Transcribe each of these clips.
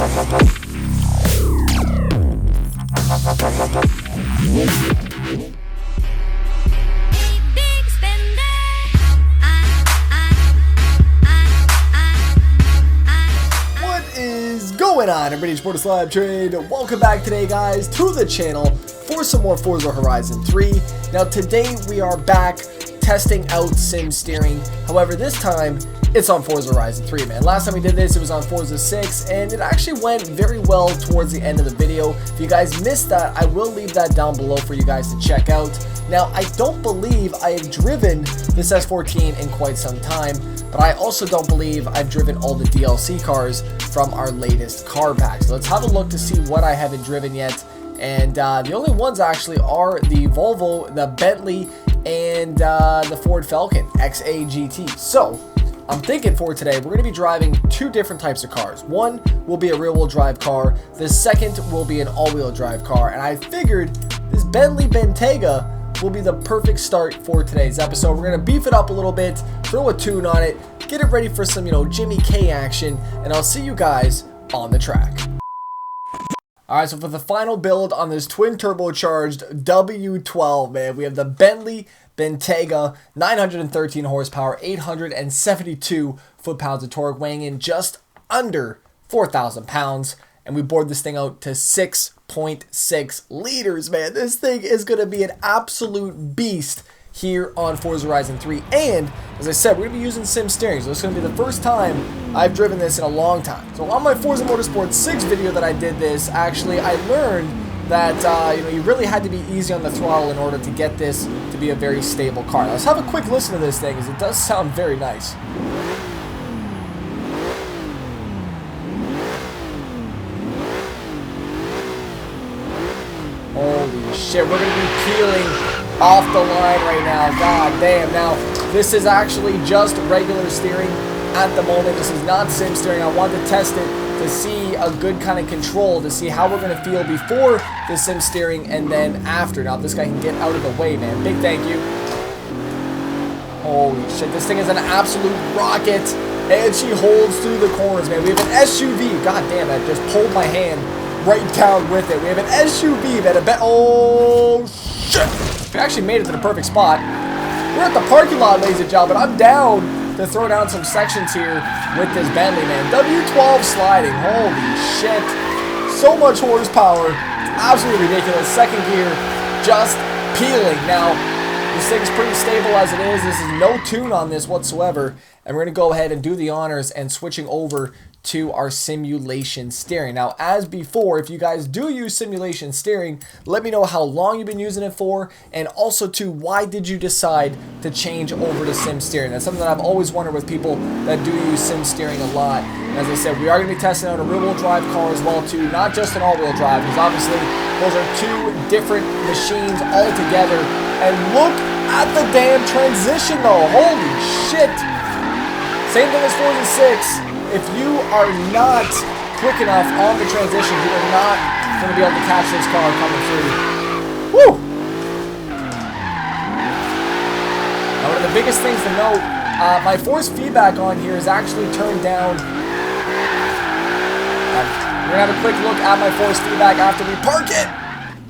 Going on, everybody, it's the SLAP Train. Welcome back today, guys, to the channel for some more Forza Horizon 3. Now, today we are back testing out sim steering. However, this time it's on Forza Horizon 3, man. Last time we did this, it was on Forza 6, and it actually went very well towards the end of the video. If you guys missed that, I will leave that down below for you guys to check out. Now, I don't believe I have driven this S14 in quite some time, but I also don't believe I've driven all the DLC cars from our latest car pack. So let's have a look to see what I haven't driven yet. And the only ones actually are the Volvo, the Bentley, and the Ford Falcon XAGT. So I'm thinking for today, we're going to be driving two different types of cars. One will be a rear-wheel drive car. The second will be an all-wheel drive car. And I figured this Bentley Bentayga will be the perfect start for today's episode. We're going to beef it up a little bit, throw a tune on it, get it ready for some, Jimmy K action, and I'll see you guys on the track. Alright, so for the final build on this twin turbocharged W12, man, we have the Bentley Bentayga, 913 horsepower, 872 foot-pounds of torque, weighing in just under 4,000 pounds, and we bored this thing out to 6.6 liters, man. This thing is going to be an absolute beast here on Forza Horizon 3, and as I said, we're going to be using sim steering, so it's going to be the first time I've driven this in a long time. So on my Forza Motorsport 6 video that I did this, actually, I learned that you really had to be easy on the throttle in order to get this to be a very stable car. Now, let's have a quick listen to this thing, because it does sound very nice. Holy shit, we're going to be peeling off the line right now. God damn. Now, this is actually just regular steering at the moment. This is not sim steering. I want to test it to see a good kind of control, to see how we're going to feel before the sim steering and then after. Now, if this guy can get out of the way, man. Big thank you. Holy shit, this thing is an absolute rocket, and she holds through the corners, man. We have an SUV. God damn, I just pulled my hand right down with it. We have an SUV that oh shit! We actually made it to the perfect spot. We're at the parking lot, ladies and gentlemen. I'm down to throw down some sections here with this Bentley, man. W12 sliding. Holy shit. So much horsepower. It's absolutely ridiculous. Second gear just peeling. Now, this thing's pretty stable as it is. This is no tune on this whatsoever. And we're going to go ahead and do the honors and switching over to our simulation steering. Now, as before, if you guys do use simulation steering, let me know how long you've been using it for, and also too, why did you decide to change over to sim steering? That's something that I've always wondered with people that do use sim steering a lot. And as I said, we are going to be testing out a rear-wheel drive car as well too, not just an all-wheel drive, because obviously those are two different machines altogether. And look at the damn transition though. Holy shit. Same thing as Forza 6. If you are not quick enough on the transition, you are not going to be able to catch this car coming through. Woo! Now, one of the biggest things to note, my force feedback on here is actually turned down. We're going to have a quick look at my force feedback after we park it.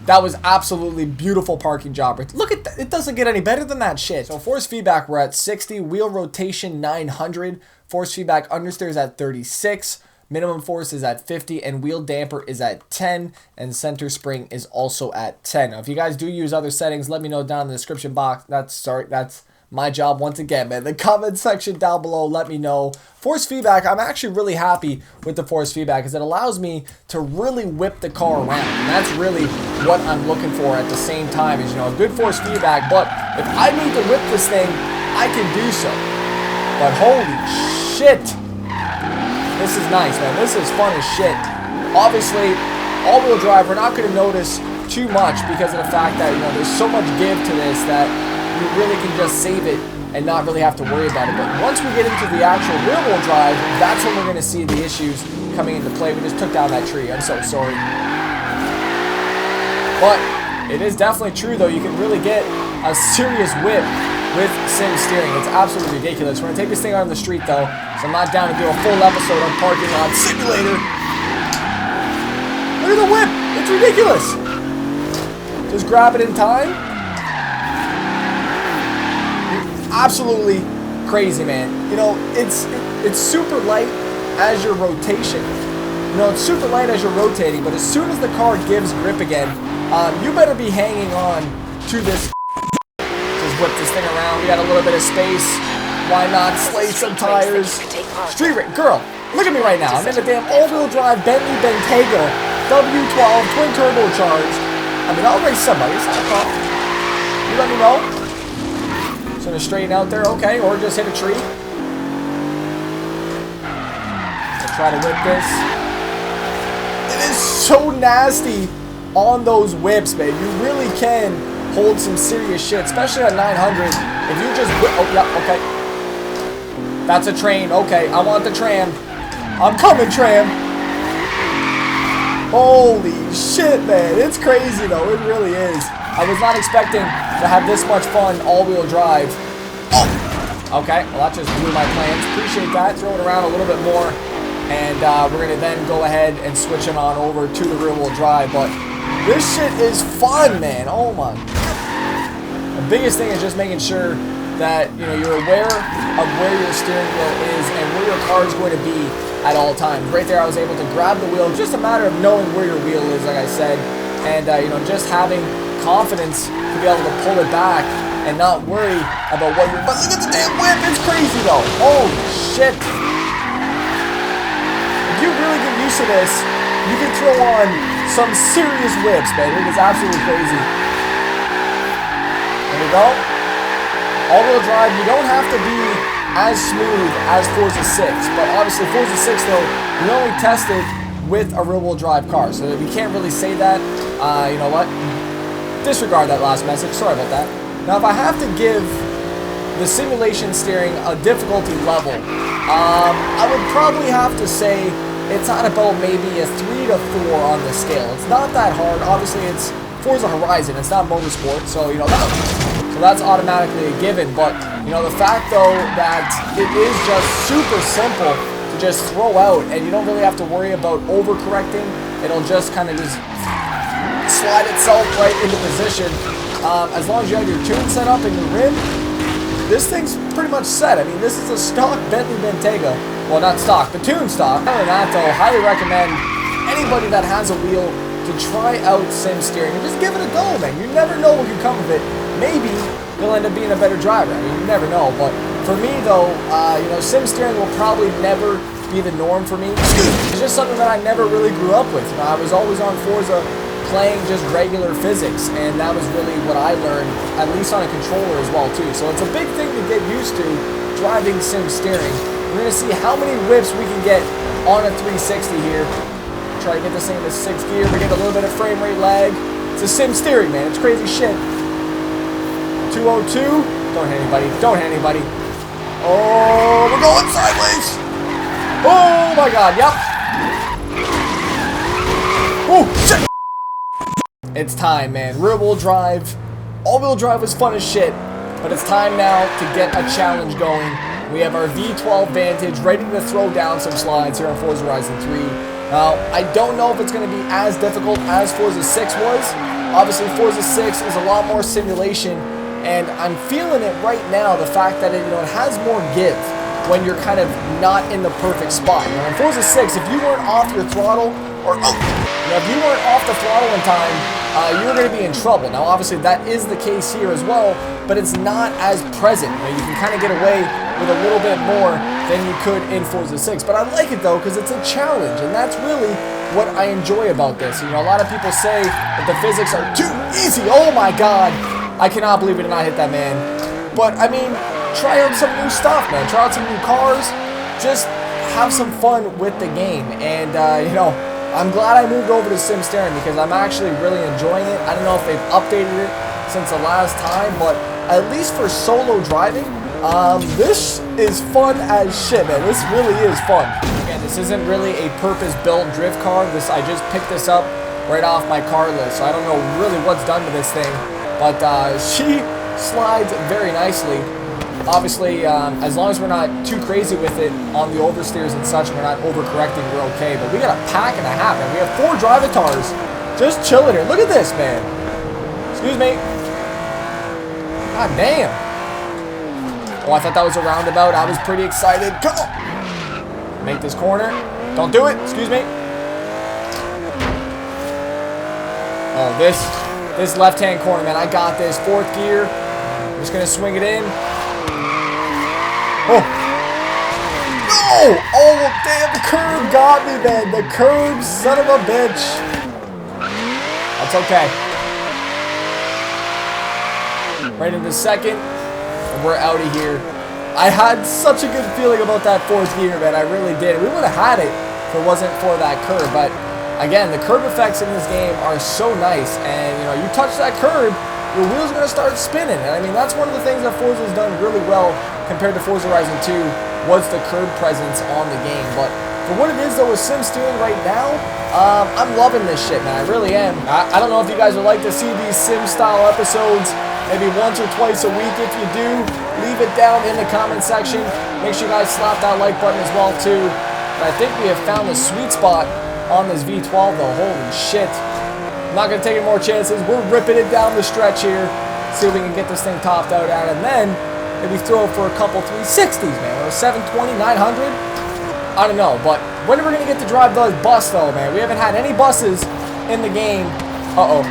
That was absolutely beautiful parking job. Look at that. It doesn't get any better than that shit. So force feedback, we're at 60. Wheel rotation, 900. Force feedback understeer is at 36. Minimum force is at 50. And wheel damper is at 10. And center spring is also at 10. Now, if you guys do use other settings, let me know down in the description box. That's my job once again, man. The comment section down below, let me know. Force feedback, I'm actually really happy with the force feedback because it allows me to really whip the car around. And that's really what I'm looking for at the same time is, a good force feedback. But if I need to whip this thing, I can do so. But holy shit. This is nice, man. This is fun as shit. Obviously, all-wheel drive, we're not going to notice too much because of the fact that, there's so much give to this that you really can just save it and not really have to worry about it. But once we get into the actual rear-wheel drive, that's when we're going to see the issues coming into play. We just took down that tree. I'm so sorry. But it is definitely true, though. You can really get a serious whip with sim steering. It's absolutely ridiculous. We're going to take this thing out on the street, though, so I'm not down to do a full episode on Parking Lot Simulator. Look at the whip. It's ridiculous. Just grab it in time. Absolutely crazy, man. You know, it's super light as your rotation. You know, it's super light as you're rotating, but as soon as the car gives grip again, you better be hanging on to this. Just whip this thing around. We got a little bit of space. Why not slay some tires? Street race, girl, look at me right now. I'm in a damn all-wheel drive Bentley Bentayga W12 twin turbocharged. I mean, I'll race somebody. It's not a problem. You let me know. Just gonna straighten out there, okay, or just hit a tree. I'll try to whip this. It is so nasty on those whips, babe. You really can hold some serious shit, especially at 900. If you just whip, oh yeah, okay. That's a train. Okay, I want the tram. I'm coming, tram. Holy shit, man. It's crazy, though. It really is. I was not expecting to have this much fun all-wheel drive. Oh! Okay, well, that just blew my plans. Appreciate that. Throw it around a little bit more. And we're going to then go ahead and switch it on over to the rear-wheel drive. But this shit is fun, man. Oh, my God. The biggest thing is just making sure that, you know, you're aware of where your steering wheel is and where your car is going to be at all times. Right there, I was able to grab the wheel. Just a matter of knowing where your wheel is, like I said, and you know, just having confidence to be able to pull it back and not worry about what you're. But look at the damn whip! It's crazy though. Holy shit! If you really get used to this, you can throw on some serious whips, man. It is absolutely crazy. There we go. All-wheel drive, you don't have to be as smooth as Forza 6, but obviously Forza 6, though, we only tested with a rear-wheel drive car, so we can't really say that. You know what? Disregard that last message. Sorry about that. Now, if I have to give the simulation steering a difficulty level, I would probably have to say it's at about maybe a 3 to 4 on the scale. It's not that hard. Obviously, it's Forza Horizon. It's not motorsport, so, you know, that's automatically a given, but you know, the fact though that it is just super simple to just throw out and you don't really have to worry about overcorrecting. It'll just kind of just slide itself right into position. As long as you have your tune set up and your rim, this thing's pretty much set. I mean, this is a stock Bentley Bentayga. Well, not stock, but tune stock. Other than that though, highly recommend anybody that has a wheel to try out sim steering and just give it a go, man. You never know what can come of it. Maybe you'll end up being a better driver. I mean, you never know. But for me, though, you know, sim steering will probably never be the norm for me. It's just something that I never really grew up with. You know, I was always on Forza playing just regular physics, and that was really what I learned, at least on a controller as well, too. So it's a big thing to get used to, driving sim steering. We're going to see how many whips we can get on a 360 here. Try to get this thing into 6th gear. We get a little bit of frame rate lag. It's a sim steering, man. It's crazy shit. 202. Don't hit anybody. Don't hit anybody. Oh, we're going sideways. Oh my God. Yep. Oh shit. It's time, man. Rear-wheel drive. All-wheel drive was fun as shit, but it's time now to get a challenge going. We have our V12 Vantage ready to throw down some slides here on Forza Horizon 3. Now, I don't know if it's going to be as difficult as Forza 6 was. Obviously, Forza 6 is a lot more simulation, and I'm feeling it right now, the fact that it, you know, it has more give when you're kind of not in the perfect spot. Now, in Forza 6, if you weren't off your throttle, or if you weren't off the throttle in time, you were going to be in trouble. Now, obviously, that is the case here as well, but it's not as present. You know, you can kind of get away with a little bit more than you could in Forza 6. But I like it, though, because it's a challenge, and that's really what I enjoy about this. You know, a lot of people say that the physics are too easy. Oh, my God. I cannot believe we did not hit that man. But, I mean, try out some new stuff, man. Try out some new cars. Just have some fun with the game. And, you know, I'm glad I moved over to sim steering because I'm actually really enjoying it. I don't know if they've updated it since the last time, but at least for solo driving, this is fun as shit, man. This really is fun. Again, this isn't really a purpose-built drift car. I just picked this up right off my car list, so I don't know really what's done to this thing. But she slides very nicely. Obviously, as long as we're not too crazy with it on the oversteers and such, and we're not overcorrecting, we're okay. But we got a pack and a half, man. We have 4 drivatars just chilling here. Look at this, man. Excuse me. God damn. Oh, I thought that was a roundabout. I was pretty excited. Come on. Make this corner. Don't do it. Excuse me. Oh, this left-hand corner, man. I got this. 4th gear. I'm just going to swing it in. Oh. No! Oh, damn. The curb got me, man. The curb, son of a bitch. That's okay. Right into 2nd. And we're out of here. I had such a good feeling about that 4th gear, man. I really did. We would have had it if it wasn't for that curb. But, again, the curb effects in this game are so nice. And, you know, you touch that curb, your wheels are going to start spinning. And, I mean, that's one of the things that Forza's done really well compared to Forza Horizon 2 was the curb presence on the game. But for what it is, though, with sim steering right now, I'm loving this shit, man. I really am. I don't know if you guys would like to see these sim-style episodes maybe once or twice a week. If you do, leave it down in the comment section. Make sure you guys slap that like button as well, too. But I think we have found the sweet spot on this V12, though. Holy shit. I'm not going to take any more chances. We're ripping it down the stretch here. See if we can get this thing topped out at. And then maybe throw it for a couple 360s, man. Or a 720, 900. I don't know. But when are we going to get to drive the bus, though, man? We haven't had any buses in the game. Uh-oh.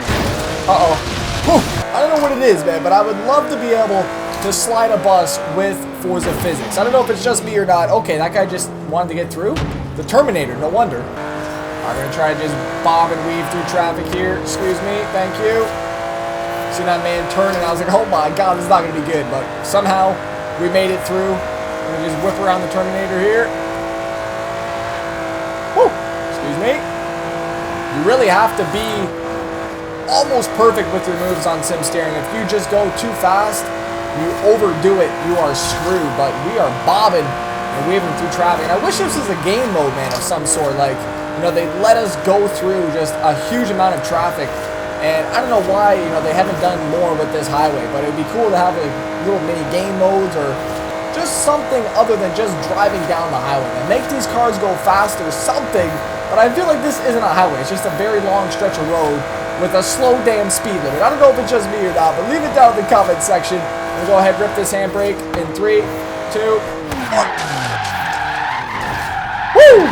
Uh-oh. Whew. I don't know what it is, man, but I would love to be able to slide a bus with Forza physics. I don't know if it's just me or not. Okay, that guy just wanted to get through. The Terminator, no wonder. I'm going to try to just bob and weave through traffic here. Excuse me. Thank you. See that man turn, and I was like, oh my god, this is not going to be good. But somehow, we made it through. I'm going to just whip around the Terminator here. Woo! Excuse me. You really have to be almost perfect with your moves on sim steering. If you just go too fast, you overdo it, you are screwed. But we are bobbing and weaving through traffic. And I wish this was a game mode, man, of some sort. Like, you know, they let us go through just a huge amount of traffic. And I don't know why, you know, they haven't done more with this highway. But it would be cool to have like little mini game modes or just something other than just driving down the highway. And make these cars go faster, something. But I feel like this isn't a highway. It's just a very long stretch of road with a slow damn speed limit. I don't know if it's just me or not, but leave it down in the comment section. We'll go ahead and rip this handbrake in 3, 2, 1. Woo!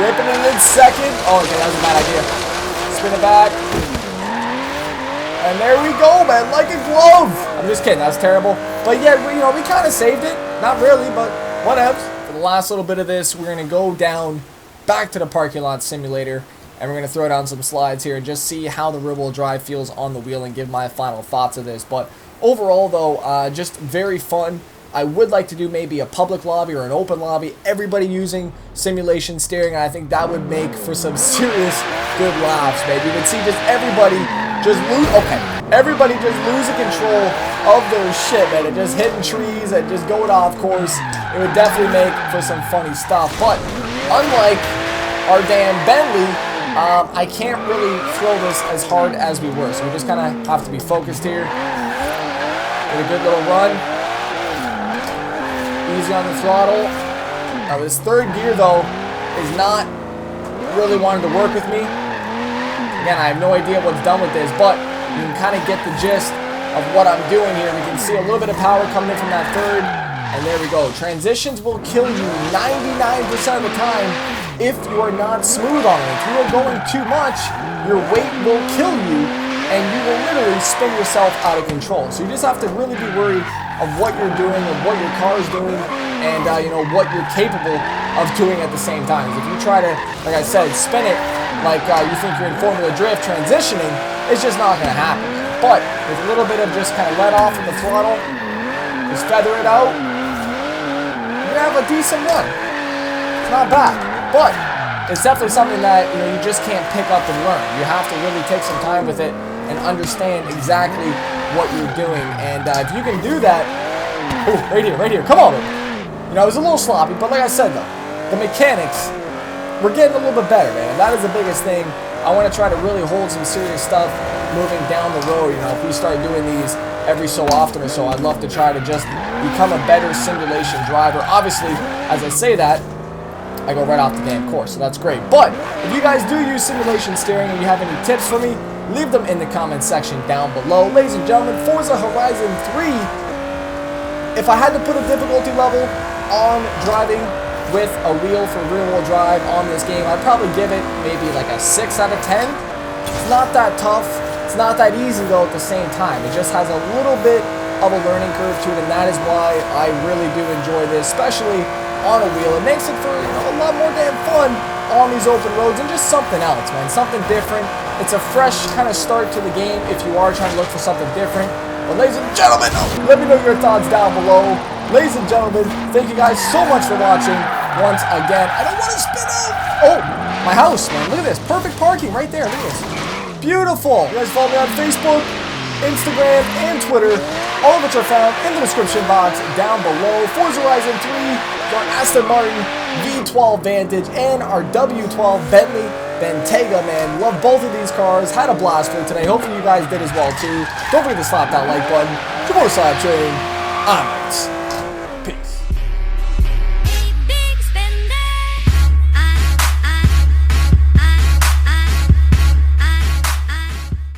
Ripping it in 2nd. Oh, okay, that was a bad idea. Spin it back. And there we go, man, like a glove. I'm just kidding, that's terrible. But yeah, you know, we kind of saved it. Not really, but whatevs. For the last little bit of this, we're going to go down back to the parking lot simulator. And we're going to throw down some slides here and just see how the rear-wheel drive feels on the wheel and give my final thoughts of this. But overall, though, just very fun. I would like to do maybe a public lobby or an open lobby, everybody using simulation steering. And I think that would make for some serious good laughs, maybe. You would see just everybody just everybody just losing control of their shit, man. And just hitting trees and just going off course. It would definitely make for some funny stuff. But unlike our damn Bentley, I can't really throw this as hard as we were, so we just kind of have to be focused here. Get a good little run. Easy on the throttle. Now this 3rd gear, though, is not really wanting to work with me. Again, I have no idea what's done with this, but you can kind of get the gist of what I'm doing here. We can see a little bit of power coming in from that 3rd, and there we go. Transitions will kill you 99% of the time if you are not smooth on it. If you are going too much, your weight will kill you, and you will literally spin yourself out of control. So you just have to really be worried of what you're doing, of what your car is doing, and you know, what you're capable of doing at the same time. If you try to, like I said, spin it like you think you're in Formula Drift transitioning, it's just not going to happen. But with a little bit of just kind of let off of the throttle, just feather it out, you're going to have a decent run. It's not bad. But it's definitely something that, you know, you just can't pick up and learn. You have to really take some time with it and understand exactly what you're doing. And if you can do that, oh, right here, come on. You know, it was a little sloppy, but like I said, though, the mechanics, we're getting a little bit better, man. And that is the biggest thing. I want to try to really hold some serious stuff moving down the road. You know, if we start doing these every so often or so. I'd love to try to just become a better simulation driver. Obviously, as I say that, I go right off the damn course, so that's great. But if you guys do use simulation steering and you have any tips for me, leave them in the comment section down below. Ladies and gentlemen, Forza Horizon 3, if I had to put a difficulty level on driving with a wheel for rear-wheel drive on this game, I'd probably give it maybe like a 6 out of 10. It's not that tough. It's not that easy, though, at the same time. It just has a little bit of a learning curve to it, and that is why I really do enjoy this, especially on a wheel. It makes it for, you know, a lot more damn fun on these open roads, and just something else, man. Something different. It's a fresh kind of start to the game if you are trying to look for something different. But ladies and gentlemen, let me know your thoughts down below. Ladies and gentlemen, thank you guys so much for watching. Once again, I don't want to spin out. Oh, my house, man. Look at this. Perfect parking right there. Look at this. Beautiful. You guys follow me on Facebook, Instagram, and Twitter. All of which are found in the description box down below. Forza Horizon 3, our Aston Martin V12 Vantage, and our W12 Bentley Bentayga, man. Love both of these cars. Had a blast for today. Hopefully you guys did as well, too. Don't forget to slap that like button. Your boy SLAPTrain. I'm out. Peace.